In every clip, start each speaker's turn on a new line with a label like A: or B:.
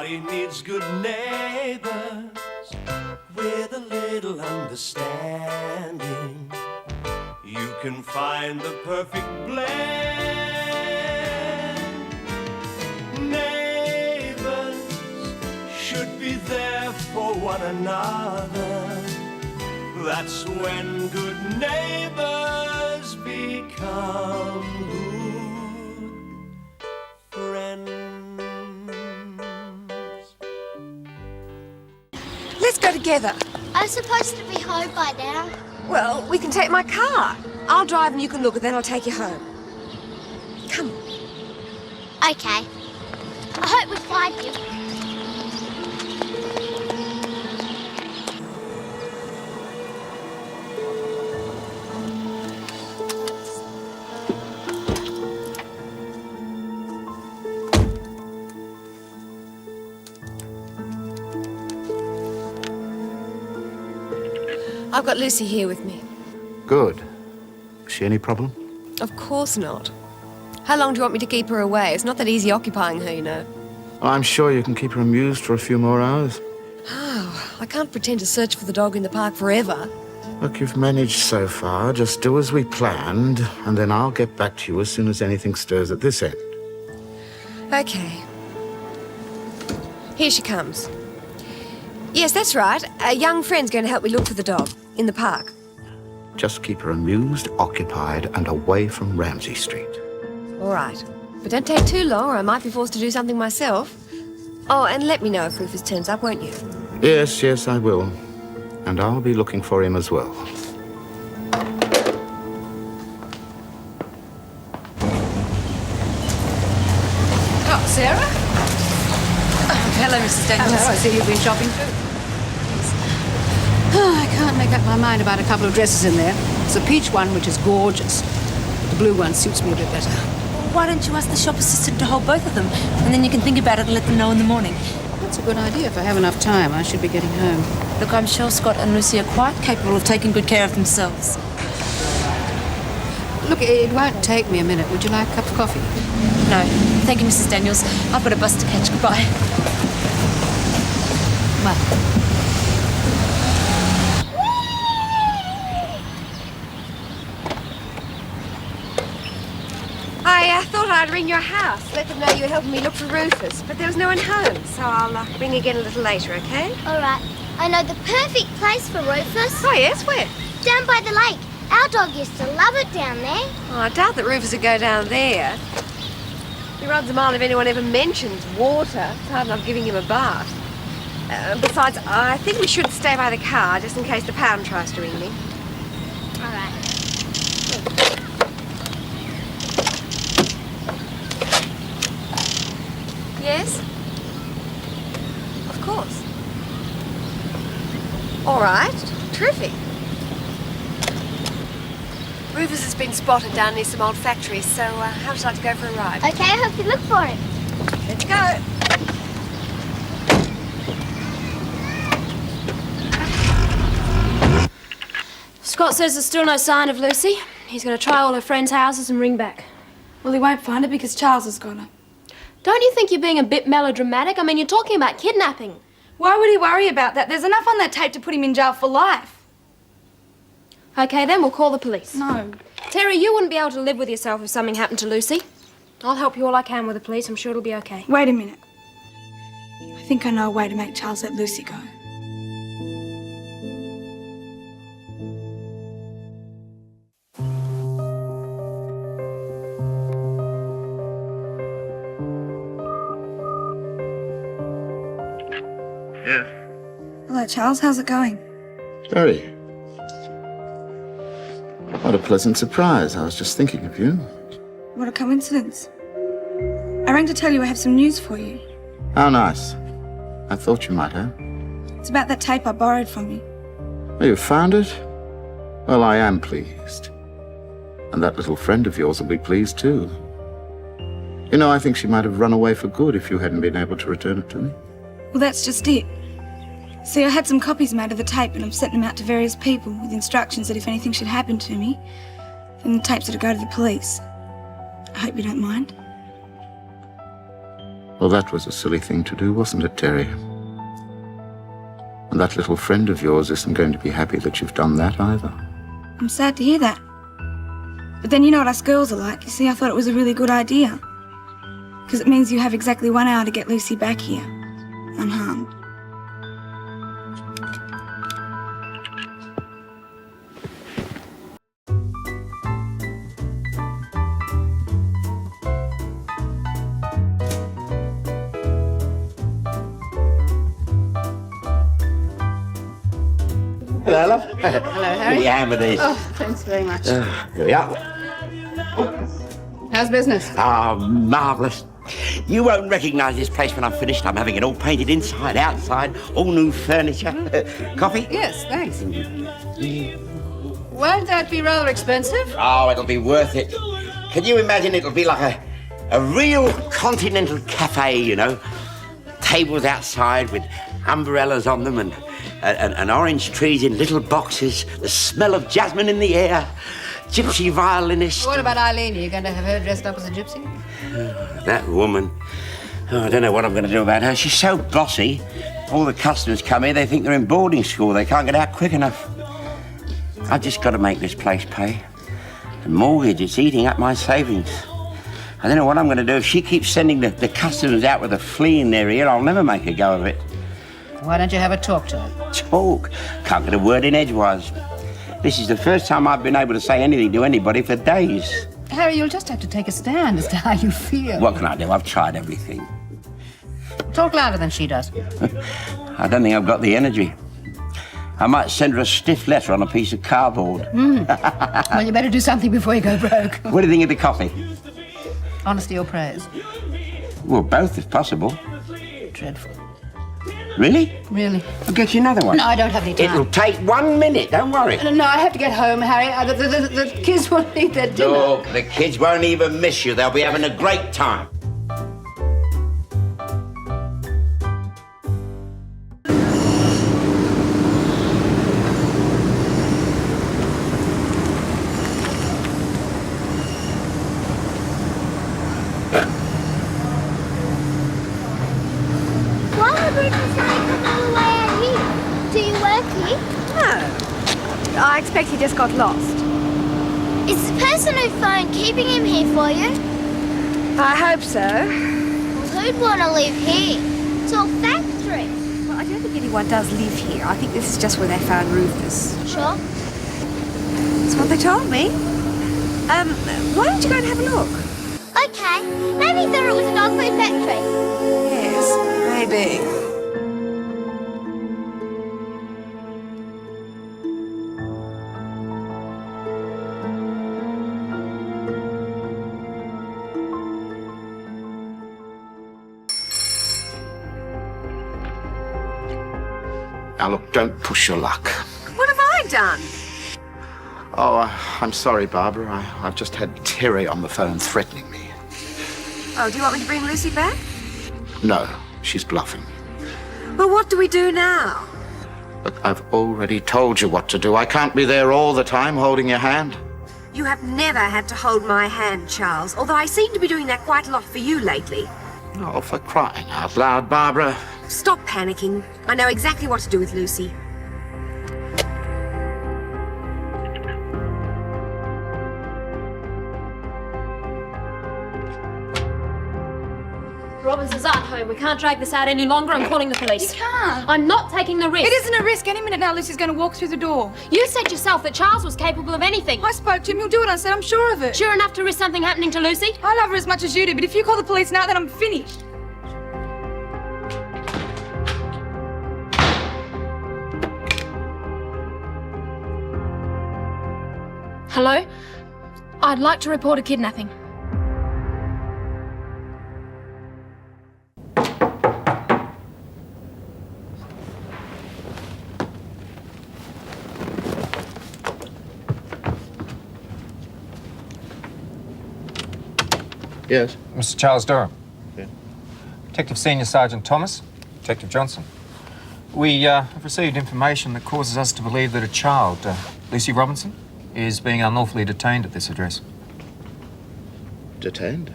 A: Everybody needs good neighbors with a little understanding. You can find the perfect blend. Neighbors should be there for one another. That's when good neighbors become good friends.
B: Let's go together.
C: I'm supposed to be home by now.
B: Well, we can take my car. I'll drive and you can look, and then I'll take you home. Come on.
C: Okay. I hope we find you.
B: I've got Lucy here with me.
D: Good. Is she any problem?
B: Of course not. How long do you want me to keep her away? It's not that easy occupying her, you know.
D: Well, I'm sure you can keep her amused for a few more hours.
B: Oh, I can't pretend to search for the dog in the park forever.
D: Look, you've managed so far. Just do as we planned, and then I'll get back to you as soon as anything stirs at this end.
B: Okay. Here she comes. Yes, that's right. A young friend's going to help me look for the dog in the park.
D: Just keep her amused, occupied, and away from Ramsay Street.
B: All right. But don't take too long, or I might be forced to do something myself. Oh, and let me know if Rufus turns up, won't you?
D: Yes, yes, I will. And I'll be looking for him as well.
E: Oh, Sarah? Hello, Mrs. Daniels. Hello, I see you've been shopping too. Oh, I can't make up my mind about a couple of dresses in there. It's a peach one, which is gorgeous. The blue one suits me a bit better.
F: Why don't you ask the shop assistant to hold both of them, and then you can think about it and let them know in the morning?
E: That's a good idea. If I have enough time, I should be getting home.
F: Look, I'm sure Scott and Lucy are quite capable of taking good care of themselves.
E: Look, it won't take me a minute. Would you like a cup of coffee?
F: No, thank you, Mrs. Daniels. I've got a bus to catch. Goodbye.
E: Well,
B: I thought I'd ring your house, let them know you were helping me look for Rufus, but there was no one home, so I'll ring again a little later, okay?
C: All right. I know the perfect place for Rufus.
B: Oh, yes, where?
C: Down by the lake. Our dog used to love it down there.
B: Oh, I doubt that Rufus would go down there. He runs a mile if anyone ever mentions water. It's hard enough giving him a bath. Besides, I think we should stay by the car, just in case the pound tries to ring me.
C: All right.
B: Yes? Of course. All right. Terrific. Rufus has been spotted down near some old factories, so how would you like to go for a ride?
C: Okay, I hope you look for him.
B: Let's go.
G: Scott says there's still no sign of Lucy. He's going to try all her friends' houses and ring back.
H: Well, he won't find her because Charles has got her.
G: Don't you think you're being a bit melodramatic? I mean, you're talking about kidnapping.
H: Why would he worry about that? There's enough on that tape to put him in jail for life.
G: Okay, then we'll call the police.
H: No.
G: Terry, you wouldn't be able to live with yourself if something happened to Lucy. I'll help you all I can with the police. I'm sure it'll be okay.
H: Wait a minute. I think I know a way to make Charles let Lucy go.
D: Yes.
H: Hello, Charles. How's it going?
D: Very. What a pleasant surprise. I was just thinking of you.
H: What a coincidence. I rang to tell you I have some news for you.
D: How nice. I thought you might have.
H: It's about that tape I borrowed from you.
D: Oh, you found it? Well, I am pleased. And that little friend of yours will be pleased too. You know, I think she might have run away for good if you hadn't been able to return it to me.
H: Well, that's just it. See, I had some copies made of the tape and I've sent them out to various people with instructions that if anything should happen to me, then the tapes are to go to the police. I hope you don't mind.
D: Well, that was a silly thing to do, wasn't it, Terry? And that little friend of yours isn't going to be happy that you've done that either.
H: I'm sad to hear that. But then you know what us girls are like. You see, I thought it was a really good idea. Because it means you have exactly 1 hour to get Lucy back here, unharmed.
I: Hello, love.
E: Hello, Harry.
I: Pretty hammer these.
E: Oh, thanks very much.
I: Here we are.
E: How's business?
I: Ah, marvellous. You won't recognise this place when I'm finished. I'm having it all painted inside, outside, all new furniture. Coffee?
E: Yes, thanks. Won't that be rather expensive?
I: Oh, it'll be worth it. Can you imagine it'll be like a real continental cafe, you know? Tables outside with umbrellas on them and orange trees in little boxes, the smell of jasmine in the air, gypsy violinist.
E: What about Eileen? Are you going to have her dressed up as a gypsy?
I: That woman. Oh, I don't know what I'm going to do about her. She's so bossy. All the customers come here, they think they're in boarding school. They can't get out quick enough. I've just got to make this place pay. The mortgage, it's eating up my savings. I don't know what I'm going to do. If she keeps sending the customers out with a flea in their ear, I'll never make a go of it.
E: Why don't you have a talk to her?
I: Talk? Can't get a word in edgewise. This is the first time I've been able to say anything to anybody for days.
E: Harry, you'll just have to take a stand as to how you feel.
I: What can I do? I've tried everything.
E: Talk louder than she does.
I: I don't think I've got the energy. I might send her a stiff letter on a piece of cardboard.
E: Well, you better do something before you go broke.
I: What do you think of the coffee?
E: Honesty or praise?
I: Well, both if possible.
E: Dreadful.
I: Really?
E: Really?
I: I'll get you another one.
E: No, I don't have any time.
I: It'll take 1 minute, don't worry.
E: No, I have to get home, Harry. The kids will need their dinner.
I: Look, the kids won't even miss you. They'll be having a great time.
B: I expect he just got lost.
C: Is the person who phoned keeping him here for you?
B: I hope so.
C: Well, who'd want to live here? It's all factory.
B: Well, I don't think anyone does live here. I think this is just where they found Rufus.
C: Sure.
B: That's what they told me. Why don't you go and have a look?
C: Okay. Maybe he thought it was a dog food factory.
B: Yes, maybe.
D: Now, look, don't push your luck.
B: What have I done?
D: Oh, I'm sorry, Barbara. I've just had Terry on the phone threatening me.
B: Oh, do you want me to bring Lucy back?
D: No, she's bluffing.
B: Well, what do we do now?
D: Look, I've already told you what to do. I can't be there all the time holding your hand.
B: You have never had to hold my hand, Charles, although I seem to be doing that quite a lot for you lately.
D: Oh, for crying out loud, Barbara.
B: Stop panicking. I know exactly what to do with Lucy.
G: Robinson's aren't home. We can't drag this out any longer. I'm calling the police.
H: You can't.
G: I'm not taking the risk.
H: It isn't a risk. Any minute now, Lucy's going to walk through the door.
G: You said yourself that Charles was capable of anything.
H: I spoke to him. He'll do what I said. I'm sure of it.
G: Sure enough to risk something happening to Lucy?
H: I love her as much as you do, but if you call the police now, then I'm finished.
G: Hello? I'd like to report a kidnapping.
D: Yes.
J: Mr. Charles Durham.
D: Yeah.
J: Detective Senior Sergeant Thomas, Detective Johnson. We have received information that causes us to believe that a child, Lucy Robinson, is being unlawfully detained at this address.
D: Detained?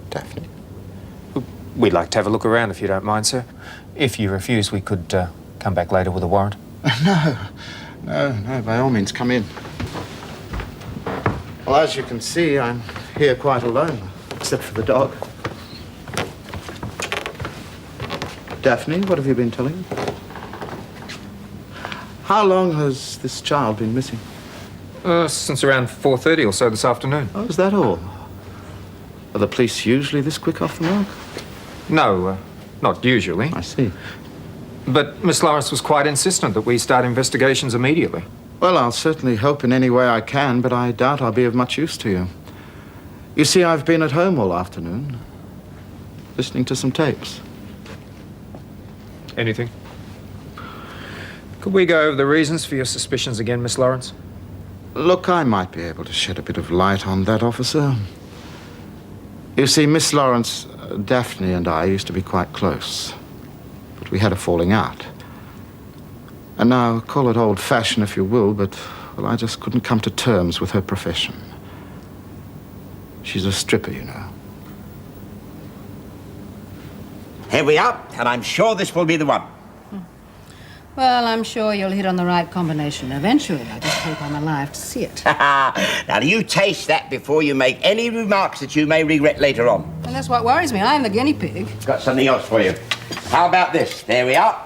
D: Daphne?
J: We'd like to have a look around if you don't mind, sir. If you refuse, we could come back later with a warrant.
D: No, by all means, come in. Well, as you can see, I'm here quite alone, except for the dog. Daphne, what have you been telling? How long has this child been missing?
J: Since around 4:30 or so this afternoon.
D: Oh, is that all? Are the police usually this quick off the mark?
J: No, not usually.
D: I see.
J: But Miss Lawrence was quite insistent that we start investigations immediately.
D: Well, I'll certainly help in any way I can, but I doubt I'll be of much use to you. You see, I've been at home all afternoon, listening to some tapes.
J: Anything? Could we go over the reasons for your suspicions again, Miss Lawrence?
D: Look, I might be able to shed a bit of light on that, officer. You see, Miss Lawrence, Daphne and I used to be quite close, but we had a falling out. And now, call it old-fashioned if you will, but, well, I just couldn't come to terms with her profession. She's a stripper, you know.
I: Here we are, and I'm sure this will be the one.
E: Well, I'm sure you'll hit on the right combination eventually. I just hope I'm alive to see it.
I: Now, you taste that before you make any remarks that you may regret later on.
E: And that's what worries me. I'm the guinea pig.
I: Got something else for you. How about this? There we are.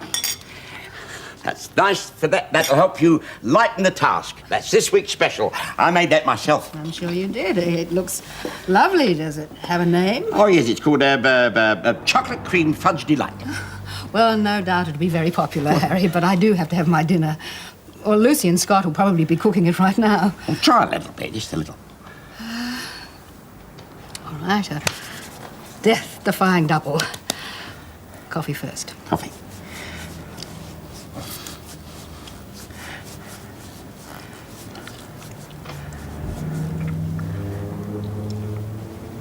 I: That's nice for that. That'll help you lighten the task. That's this week's special. I made that myself.
E: I'm sure you did. It looks lovely. Does it have a name?
I: Oh, yes, it's called Chocolate Cream Fudge Delight.
E: Well, no doubt it'll be very popular, Harry, but I do have to have my dinner. Or Lucy and Scott will probably be cooking it right now.
I: Well, try a little bit, just a little.
E: All right, a death-defying double. Coffee first.
I: Coffee.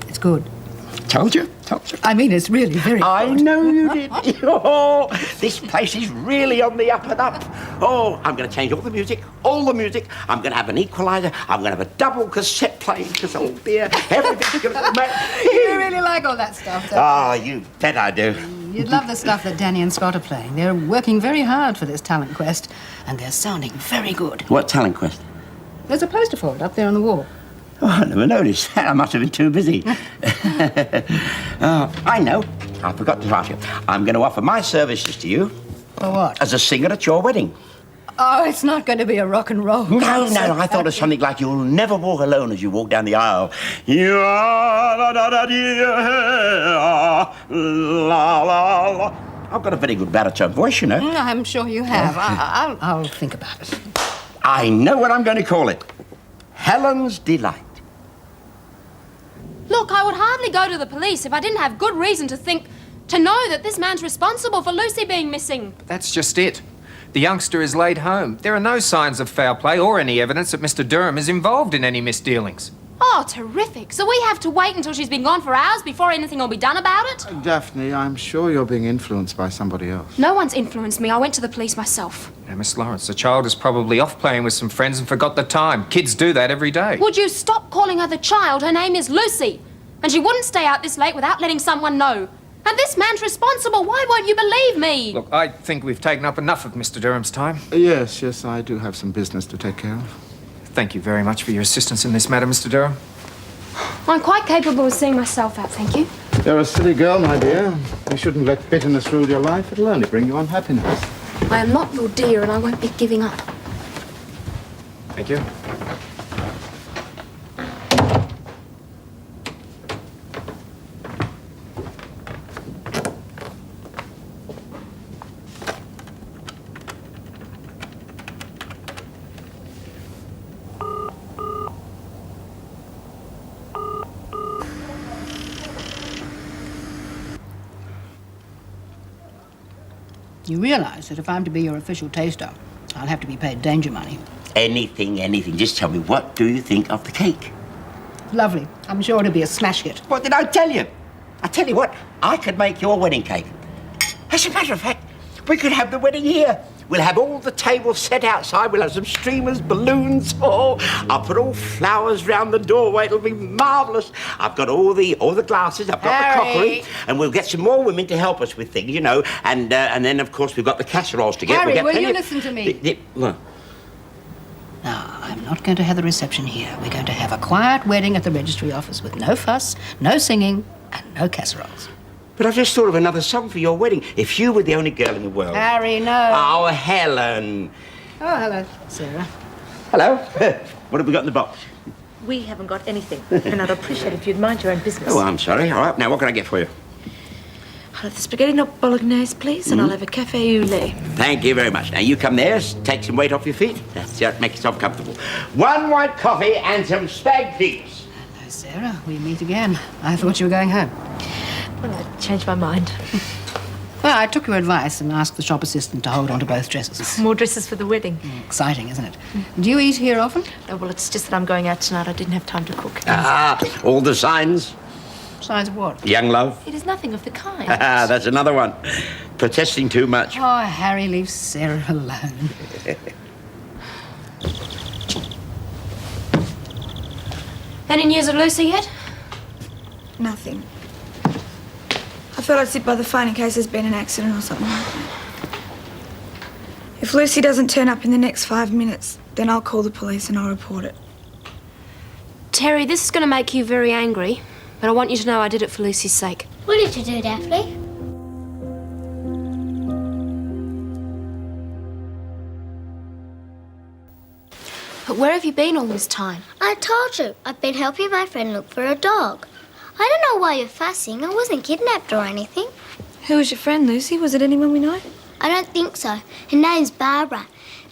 E: It's good.
I: Told you.
E: I mean, it's really very good.
I: I know you did. Oh, this place is really on the up and up. Oh, I'm going to change all the music. I'm going to have an equaliser. I'm going to have a double cassette player because, oh dear, everything's going to be...
E: You really like all that stuff, don't
I: Ah, you bet I do.
E: You'd love the stuff that Danny and Scott are playing. They're working very hard for this talent quest, and they're sounding very good.
I: What talent quest?
E: There's a poster for it up there on the wall.
I: Oh, I never noticed that. I must have been too busy. I know. I forgot to ask you. I'm going to offer my services to you.
E: For what?
I: As a singer at your wedding.
E: Oh, it's not going to be a rock and roll.
I: No. I thought of something like You'll Never Walk Alone as you walk down the aisle. I've got a very good baritone voice, you know.
E: I'm sure you have. I'll think about it.
I: I know what I'm going to call it. Helen's Delight.
G: Look, I would hardly go to the police if I didn't have good reason to know that this man's responsible for Lucy being missing.
J: That's just it. The youngster is laid home. There are no signs of foul play or any evidence that Mr. Durham is involved in any misdealings.
G: Oh, terrific. So we have to wait until she's been gone for hours before anything will be done about it?
D: Daphne, I'm sure you're being influenced by somebody else.
G: No one's influenced me. I went to the police myself.
J: Now, Miss Lawrence, the child is probably off playing with some friends and forgot the time. Kids do that every day.
G: Would you stop calling her the child? Her name is Lucy. And she wouldn't stay out this late without letting someone know. And this man's responsible. Why won't you believe me?
J: Look, I think we've taken up enough of Mr. Durham's time.
D: Yes, I do have some business to take care of.
J: Thank you very much for your assistance in this matter, Mr. Durham.
G: I'm quite capable of seeing myself out, thank you.
D: You're a silly girl, my dear. You shouldn't let bitterness rule your life. It'll only bring you unhappiness.
G: I am not your dear and I won't be giving up.
J: Thank you.
E: You realise that if I'm to be your official taster, I'll have to be paid danger money.
I: Anything. Just tell me, what do you think of the cake?
E: Lovely. I'm sure it'll be a smash hit.
I: What did I tell you? I tell you what, I could make your wedding cake. As a matter of fact, we could have the wedding here. We'll have all the tables set outside. We'll have some streamers, balloons. Oh, I'll put all flowers round the doorway. It'll be marvellous. I've got all the glasses. I've got the crockery, and we'll get some more women to help us with things, you know. And then, of course, we've got the casseroles to get.
E: Harry, will you listen to me?
I: What?
E: Now, I'm not going to have the reception here. We're going to have a quiet wedding at the registry office with no fuss, no singing, and no casseroles.
I: But I've just thought of another song for your wedding. If you were the only girl in the world.
E: Harry, no.
I: Oh, Helen.
E: Oh, hello, Sarah.
I: Hello. What have we got in the box?
F: We haven't got anything, and I'd appreciate if you'd mind your own business.
I: Oh, I'm sorry. All right. Now, what can I get for you?
F: I'll have the spaghetti not bolognese, please, and I'll have a cafe au lait.
I: Thank you very much. Now, you come there, take some weight off your feet. That's it. Make yourself comfortable. 1 white coffee and some spag, please.
E: Hello, Sarah. We meet again. I thought you were going home.
F: Well, I changed my mind.
E: Well, I took your advice and asked the shop assistant to hold on to both dresses.
F: More dresses for the wedding.
E: Exciting, isn't it? Do you eat here often?
F: Oh, well, it's just that I'm going out tonight. I didn't have time to cook.
I: Ah, all the signs.
E: Signs of what?
I: Young love.
F: It is nothing of the kind.
I: Ah, that's another one. Protesting too much.
E: Oh, Harry, leave Sarah alone.
G: Any news of Lucy yet?
H: Nothing. I thought I'd sit by the phone in case there's been an accident or something like that. If Lucy doesn't turn up in the next 5 minutes, then I'll call the police and I'll report it.
G: Terry, this is going to make you very angry, but I want you to know I did it for Lucy's sake.
C: What did you do, Daphne?
G: But where have you been all this time?
C: I told you. I've been helping my friend look for a dog. I don't know why you're fussing. I wasn't kidnapped or anything.
H: Who was your friend, Lucy? Was it anyone we know?
C: I don't think so. Her name's Barbara.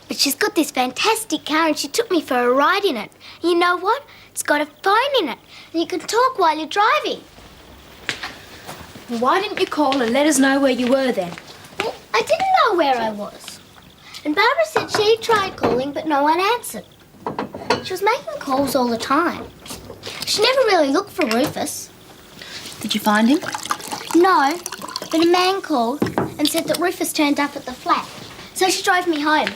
C: But she's got this fantastic car and she took me for a ride in it. And you know what? It's got a phone in it. And you can talk while you're driving.
G: Well, why didn't you call and let us know where you were then?
C: Well, I didn't know where I was. And Barbara said she tried calling, but no one answered. She was making calls all the time. She never really looked for Rufus.
F: Did you find him?
C: No, but a man called and said that Rufus turned up at the flat. So she drove me home.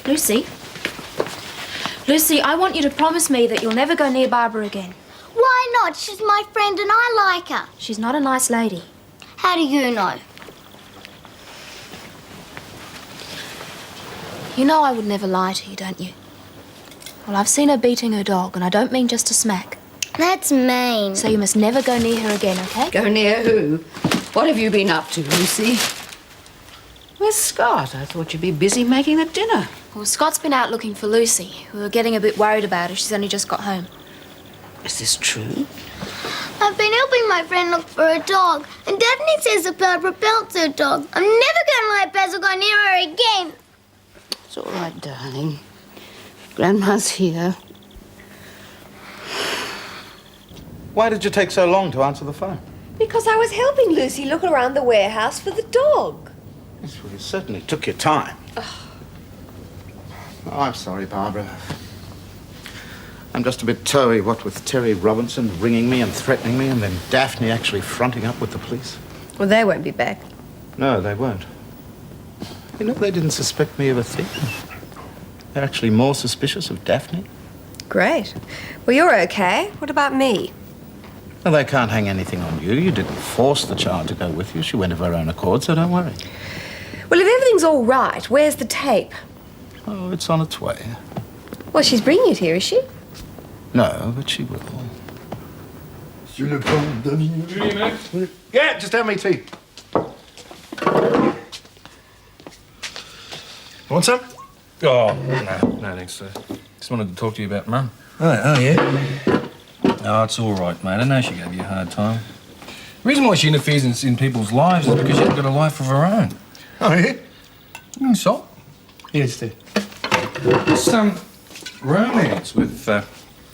G: Lucy? Lucy, I want you to promise me that you'll never go near Barbara again.
C: Why not? She's my friend and I like her.
G: She's not a nice lady.
C: How do you know?
G: You know I would never lie to you, don't you? Well, I've seen her beating her dog, and I don't mean just a smack.
C: That's mean.
G: So you must never go near her again, okay?
E: Go near who? What have you been up to, Lucy? Where's Scott? I thought you'd be busy making the dinner.
G: Well, Scott's been out looking for Lucy. We were getting a bit worried about her. She's only just got home.
E: Is this true?
C: I've been helping my friend look for a dog, and Daphne says that Barbara belts her dog. I'm never going to let Basil go near her again.
E: It's all right, darling. Grandma's here.
D: Why did you take so long to answer the phone?
B: Because I was helping Lucy look around the warehouse for the dog.
D: Yes, well, you certainly took your time. Oh, I'm sorry, Barbara. I'm just a bit toey, what with Terry Robinson ringing me and threatening me, and then Daphne actually fronting up with the police.
B: Well, they won't be back.
D: No, they won't. You know, they didn't suspect me of a thief. They're actually more suspicious of Daphne.
B: Great. Well, you're okay. What about me?
D: Well, they can't hang anything on you. You didn't force the child to go with you. She went of her own accord, so don't worry.
B: Well, if everything's all right, where's the tape?
D: Oh, it's on its way.
B: Well, she's bringing it here, is she?
D: No, but she will. Yeah, just have me tea.
K: Want some? Oh, no thanks, sir. Just wanted to talk to you about Mum.
L: Oh, yeah?
K: Oh, it's all right, mate. I know she gave you a hard time. The reason why she interferes in people's lives is because she's got a life of her own.
L: Oh, yeah?
K: Salt?
L: Yes, dear.
K: This, romance with,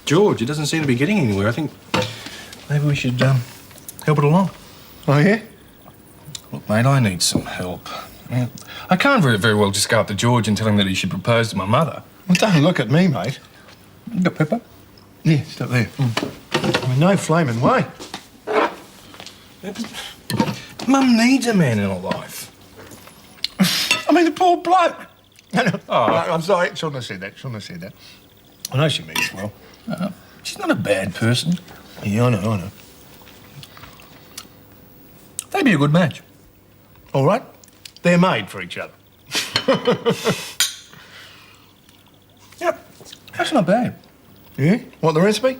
K: George, it doesn't seem to be getting anywhere. I think maybe we should, help it along.
L: Oh, yeah?
K: Look, mate, I need some help. I can't very well just go up to George and tell him that he should propose to my mother.
L: Well, don't look at me, mate.
K: You got pepper?
L: Yeah, stop there. I mean, no flaming way.
K: Mum needs a man in her life.
L: I mean, the poor bloke. Oh, I'm sorry. Shouldn't have said that. I know she means well. She's not a bad person. Yeah, I know. They'd be a good match. All right? They're made for each other. Yep. That's not bad. Yeah? Want the recipe?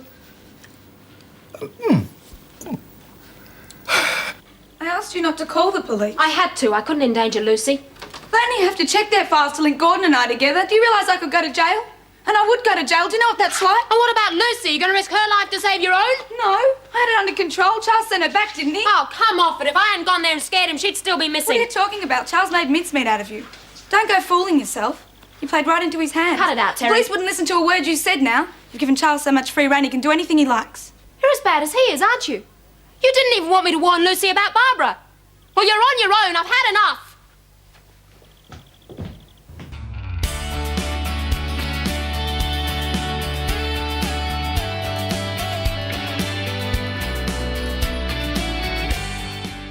H: I asked you not to call the police.
G: I had to. I couldn't endanger Lucy.
H: They only have to check their files to link Gordon and I together. Do you realise I could go to jail? And I would go to jail. Do you know what that's like?
G: And what about Lucy? You going to risk her life to save your own?
H: No. I had it under control. Charles sent her back, didn't he?
G: Oh, come off it. If I hadn't gone there and scared him, she'd still be missing.
H: What are you talking about? Charles made mincemeat out of you. Don't go fooling yourself. You played right into his hands.
G: Cut it out, Terry.
H: The police wouldn't listen to a word you said now. You've given Charles so much free rein he can do anything he likes.
G: You're as bad as he is, aren't you? You didn't even want me to warn Lucy about Barbara. Well, you're on your own. I've had enough.